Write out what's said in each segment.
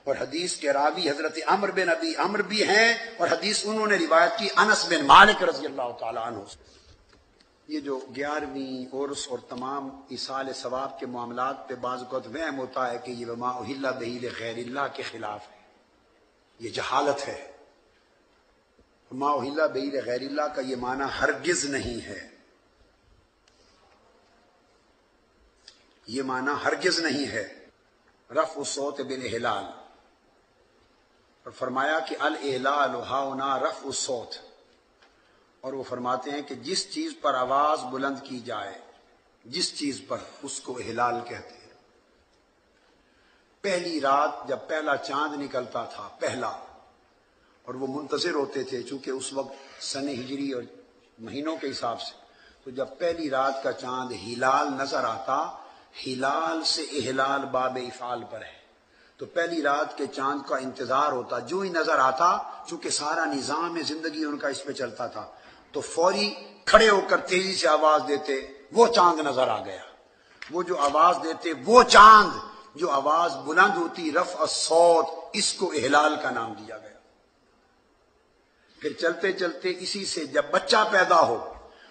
اور حدیث کے راوی حضرت عمر بن ابی عمر بھی ہیں، اور حدیث انہوں نے روایت کی انس بن مالک رضی اللہ تعالیٰ عنہ سے۔ یہ جو 11ویں عرس اور تمام ایصال ثواب کے معاملات پہ بعض اوقات وہم ہوتا ہے کہ یہ وما اہل بہ لغیر اللہ کے خلاف ہے، یہ جہالت ہے۔ وما اہل بہ لغیر اللہ کا یہ معنی ہرگز نہیں ہے، یہ معنی ہرگز نہیں ہے۔ رفع الصوت بالاحلال، اور فرمایا کہ الاحلال ہاؤنا رفع الصوت، اور وہ فرماتے ہیں کہ جس چیز پر آواز بلند کی جائے، جس چیز پر، اس کو احلال کہتے ہیں۔ پہلی رات جب پہلا چاند نکلتا تھا، پہلا، اور وہ منتظر ہوتے تھے چونکہ اس وقت سن ہجری اور مہینوں کے حساب سے، تو جب پہلی رات کا چاند ہلال نظر آتا، ہلال سے احلال باب افعال پر ہے، تو پہلی رات کے چاند کا انتظار ہوتا، جو ہی نظر آتا، چونکہ سارا نظام زندگی ان کا اس پہ چلتا تھا، تو فوری کھڑے ہو کر تیزی سے آواز دیتے، وہ چاند نظر آ گیا۔ وہ جو آواز دیتے، وہ چاند جو آواز بلند ہوتی، رفع الصوت، اس کو احلال کا نام دیا گیا۔ پھر چلتے چلتے اسی سے جب بچہ پیدا ہو،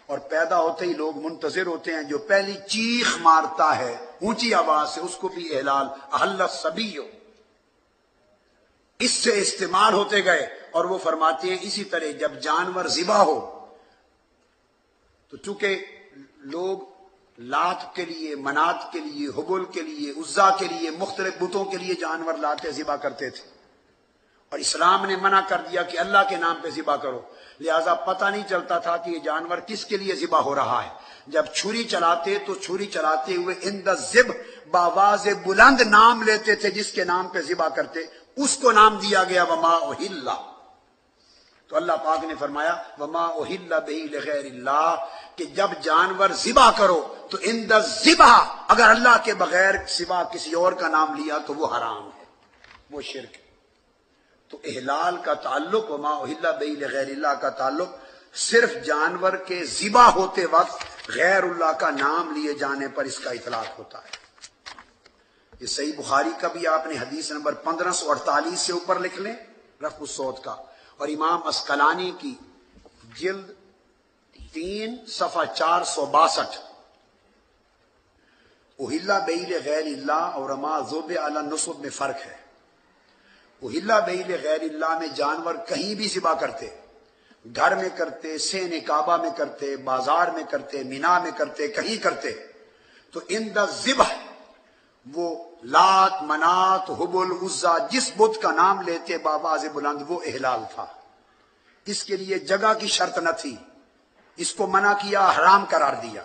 اور پیدا ہوتے ہی لوگ منتظر ہوتے ہیں، جو پہلی چیخ مارتا ہے اونچی آواز سے، اس کو بھی احلال، احل الصبی، اس سے استعمال ہوتے گئے۔ اور وہ فرماتے ہیں اسی طرح جب جانور ذبح ہو، تو چونکہ لوگ لات کے لیے، منات کے لیے، حبل کے لیے، عزا کے لیے، مختلف بتوں کے لیے جانور لاتے ذبح کرتے تھے، اور اسلام نے منع کر دیا کہ اللہ کے نام پہ ذبح کرو، لہذا پتہ نہیں چلتا تھا کہ یہ جانور کس کے لیے ذبح ہو رہا ہے۔ جب چھری چلاتے تو چھری چلاتے ہوئے عند الذبح بآواز بلند نام لیتے تھے، جس کے نام پہ ذبح کرتے، اس کو نام دیا گیا وما اہل۔ تو اللہ پاک نے فرمایا وما اہل بہ لغیر اللہ، کہ جب جانور ذبح کرو تو عند الذبح اگر اللہ کے بغیر سوا کسی اور کا نام لیا تو وہ حرام ہے، وہ شرک ہے۔ تو احلال کا تعلق، وما اہل بہ لغیر اللہ کا تعلق صرف جانور کے ذبح ہوتے وقت غیر اللہ کا نام لیے جانے پر اس کا اطلاق ہوتا ہے۔ یہ صحیح بخاری کا بھی آپ نے حدیث نمبر 1548 سے اوپر لکھ لیں، رفع الصوت کا، اور امام اسقلانی کی جلد 3 صفحہ 462، اہل بہ لغیر اللہ اور وما ذبح علی النصب میں فرق ہے۔ اہل بہ لغیر اللہ میں جانور کہیں بھی ذبح کرتے، گھر میں کرتے، سین کعبہ میں کرتے، بازار میں کرتے، مینا میں کرتے، کہیں کرتے، تو عند الذبح وہ لات، منات، حبل، عزا، جس بت کا نام لیتے بآواز بلند، وہ احلال تھا۔ اس کے لیے جگہ کی شرط نہ تھی، اس کو منع کیا، حرام قرار دیا۔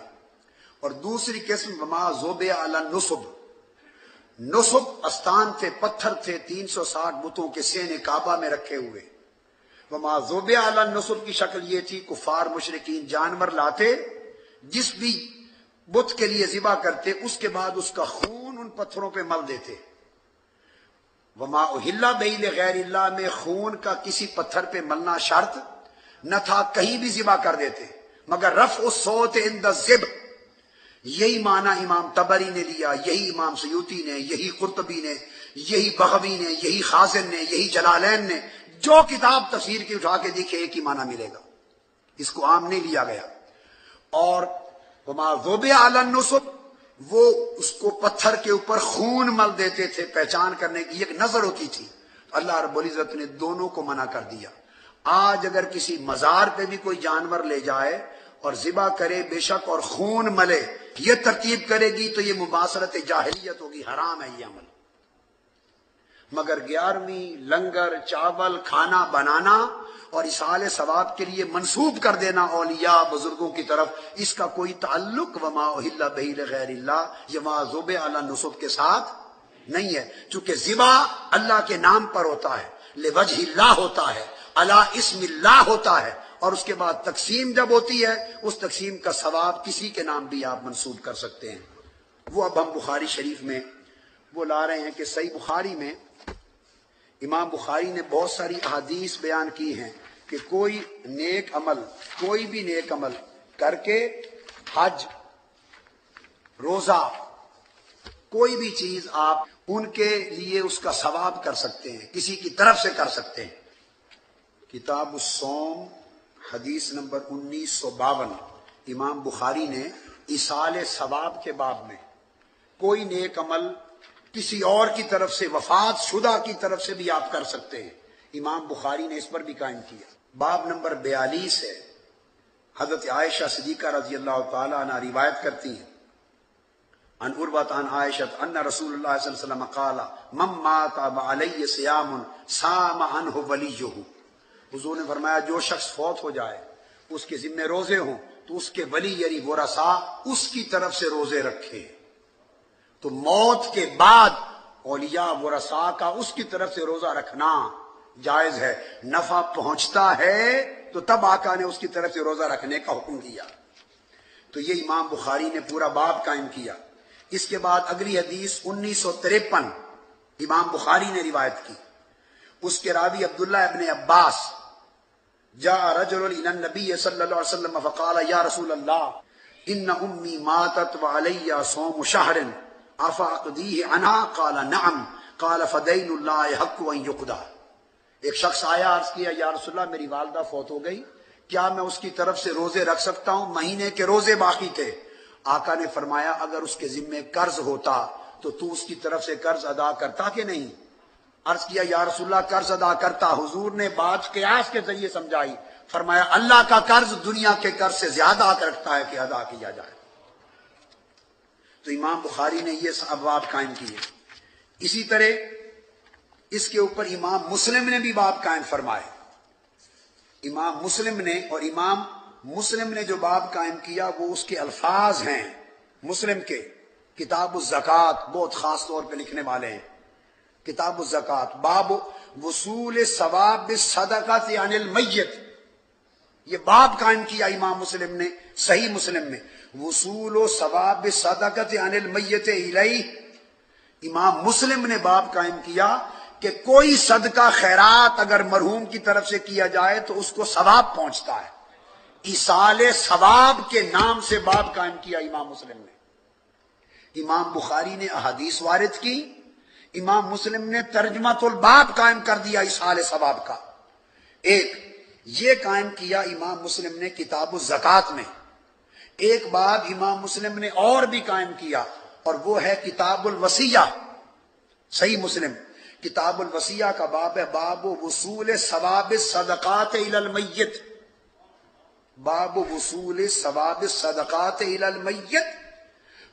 اور دوسری قسم وما ذبح علی النصب، نصب استان تھے، پتھر تھے 360 بتوں کے سین کعبہ میں رکھے ہوئے۔ وما ذبح علی النصب کی شکل یہ تھی، کفار مشرکین جانور لاتے، جس بھی بت کے لیے ذبح کرتے، اس کے بعد اس کا خون ان پتھروں پہ مل دیتے۔ وما اہل بہ لغیر اللہ میں خون کا کسی پتھر پہ ملنا شرط نہ تھا، کہیں بھی ذبح کر دیتے، مگر رفع الصوت عند الذبح، یہی معنی امام طبری نے لیا، یہی امام سیوطی نے، یہی قرطبی نے، یہی بغوی نے، یہی خازن نے، یہی جلالین نے، جو کتاب تفسیر کی اٹھا کے دیکھے ایک ہی معنی ملے گا، اس کو عام نہیں لیا گیا۔ اور وما ذبح علی النصب، وہ اس کو پتھر کے اوپر خون مل دیتے تھے، پہچان کرنے کی ایک نظر ہوتی تھی۔ اللہ رب العزت نے دونوں کو منع کر دیا۔ آج اگر کسی مزار پہ بھی کوئی جانور لے جائے اور ذبح کرے، بے شک اور خون ملے، یہ ترتیب کرے گی تو یہ مباصرت جاہلیت ہوگی، حرام ہے یہ عمل۔ مگر 11ویں لنگر، چاول، کھانا بنانا اور اصال ثواب کے لیے منسوب کر دینا اولیاء بزرگوں کی طرف، اس کا کوئی تعلق وما اہل بہ لغیر اللہ یا وما ذبح علی النصب کے ساتھ نہیں ہے، چونکہ ذبح اللہ کے نام پر ہوتا ہے، لوجہ اللہ ہوتا ہے، علی اسم اللہ ہوتا ہے، اور اس کے بعد تقسیم جب ہوتی ہے، اس تقسیم کا ثواب کسی کے نام بھی آپ منسوب کر سکتے ہیں۔ وہ اب ہم بخاری شریف میں وہ لا رہے ہیں کہ صحیح بخاری میں امام بخاری نے بہت ساری احادیث بیان کی ہیں کہ کوئی نیک عمل، کوئی بھی نیک عمل کر کے، حج، روزہ، کوئی بھی چیز آپ ان کے لیے اس کا ثواب کر سکتے ہیں، کسی کی طرف سے کر سکتے ہیں۔ کتاب الصوم حدیث نمبر 1952 امام بخاری نے ایصال ثواب کے باب میں کوئی نیک عمل کسی اور کی طرف سے، وفات شدہ کی طرف سے بھی آپ کر سکتے ہیں، امام بخاری نے اس پر بھی قائم کیا۔ باب نمبر 42 ہے، حضرت عائشہ صدیقہ رضی اللہ تعالی عنہ روایت کرتی ہیں، عن عروۃ عن عائشہ ان رسول اللہ صلی اللہ علیہ وسلم قال من مات وعلی صیام صام عنہ ولیہ، حضور نے فرمایا جو شخص فوت ہو جائے اس کے ذمہ روزے ہوں تو اس کے ولی یعنی ورثاء اس کی طرف سے روزے رکھے۔ تو موت کے بعد اولیاء ورثاء کا اس کی طرف سے روزہ رکھنا جائز ہے، نفع پہنچتا ہے تو تب آقا نے اس کی طرف سے روزہ رکھنے کا حکم دیا۔ تو یہ امام بخاری نے پورا باب قائم کیا۔ اس کے بعد اگلی حدیث 1953 امام بخاری نے روایت کی، اس کے راوی عبداللہ ابن عباس، جاء رجل الى النبی صلی اللہ علیہ وسلم فقال یا رسول اللہ ان امی ماتت وعلی صوم شہر افاقدیہ عنہا قال نعم قال فدین اللہ حق ان یقضی۔ ایک شخص آیا، عرض کیا یا رسول اللہ میری والدہ فوت ہو گئی، کیا میں اس کی طرف سے روزے رکھ سکتا ہوں؟ مہینے کے روزے باقی تھے۔ آقا نے فرمایا اگر اس کے ذمے قرض ہوتا تو تو اس کی طرف سے قرض ادا کرتا کہ نہیں؟ عرض کیا یا رسول اللہ قرض ادا کرتا۔ حضور نے بات قیاس کے ذریعے سمجھائی، فرمایا اللہ کا قرض دنیا کے قرض سے زیادہ رکھتا ہے کہ ادا کیا جائے۔ تو امام بخاری نے یہ ابواب قائم کیے۔ اسی طرح اس کے اوپر امام مسلم نے بھی باب قائم فرمائے۔ امام مسلم نے جو باب قائم کیا وہ اس کے الفاظ ہیں مسلم کے، کتاب الزکوٰۃ، بہت خاص طور پہ لکھنے والے ہیں، کتاب الزکوٰۃ، باب وصول ثواب الصدقۃ عن المیت، یہ باب قائم کیا امام مسلم نے صحیح مسلم میں، وصول ثواب الصدقۃ عن المیت الیہ۔ امام مسلم نے باب قائم کیا کہ کوئی صدقہ خیرات اگر مرحوم کی طرف سے کیا جائے تو اس کو ثواب پہنچتا ہے۔ ایصال ثواب کے نام سے باب قائم کیا امام مسلم نے۔ امام بخاری نے احادیث وارد کی، امام مسلم نے ترجمۃ الباب قائم کر دیا ایصال ثواب کا۔ ایک یہ قائم کیا امام مسلم نے کتاب الزکوٰۃ میں، ایک باب امام مسلم نے اور بھی قائم کیا اور وہ ہے کتاب الوصیہ، صحیح مسلم کتاب الوصیہ کا باب ہے، باب وصول ثواب الصدقات الی المیت، باب وصول ثواب الصدقات الی المیت،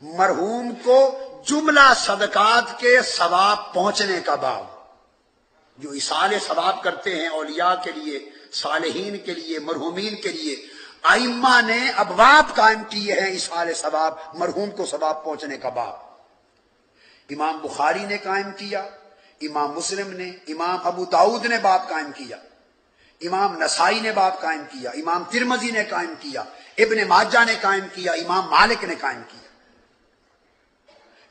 مرحوم کو جملہ صدقات کے ثواب پہنچنے کا باب۔ جو ایصال ثواب کرتے ہیں اولیاء کے لیے، صالحین کے لیے، مرحومین کے لیے، ائمہ نے ابواب قائم کیے ہیں ایصال ثواب، مرحوم کو ثواب پہنچنے کا باب۔ امام بخاری نے قائم کیا، امام مسلم نے، امام ابو داؤد نے باب قائم کیا، امام نسائی نے باب قائم کیا، امام ترمذی نے قائم کیا، ابن ماجہ نے قائم کیا، امام مالک نے قائم کیا۔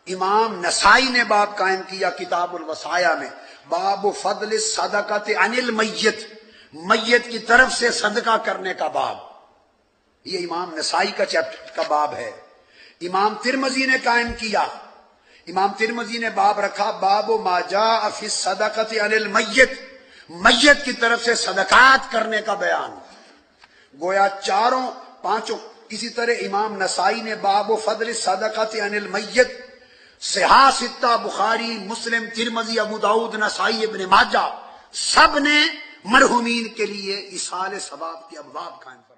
امام نسائی نے باب قائم کیا کتاب الوصایا میں، باب فضل الصدقۃ عن المیت، میت کی طرف سے صدقہ کرنے کا باب، یہ امام نسائی کا چیپٹر کا باب ہے۔ امام ترمذی نے قائم کیا، امام ترمذی نے باب رکھا باب ما جاء فی الصدقۃ عن المیت، میت کی طرف سے صدقات کرنے کا بیان۔ گویا چاروں پانچوں۔ اسی طرح امام نسائی نے باب فضل الصدقۃ عن المیت، صحاح ستہ بخاری، مسلم، ترمذی، ابو داؤد، نسائی، ابن ماجہ، سب نے مرحومین کے لیے ایصال ثواب کے ابواب قائم کر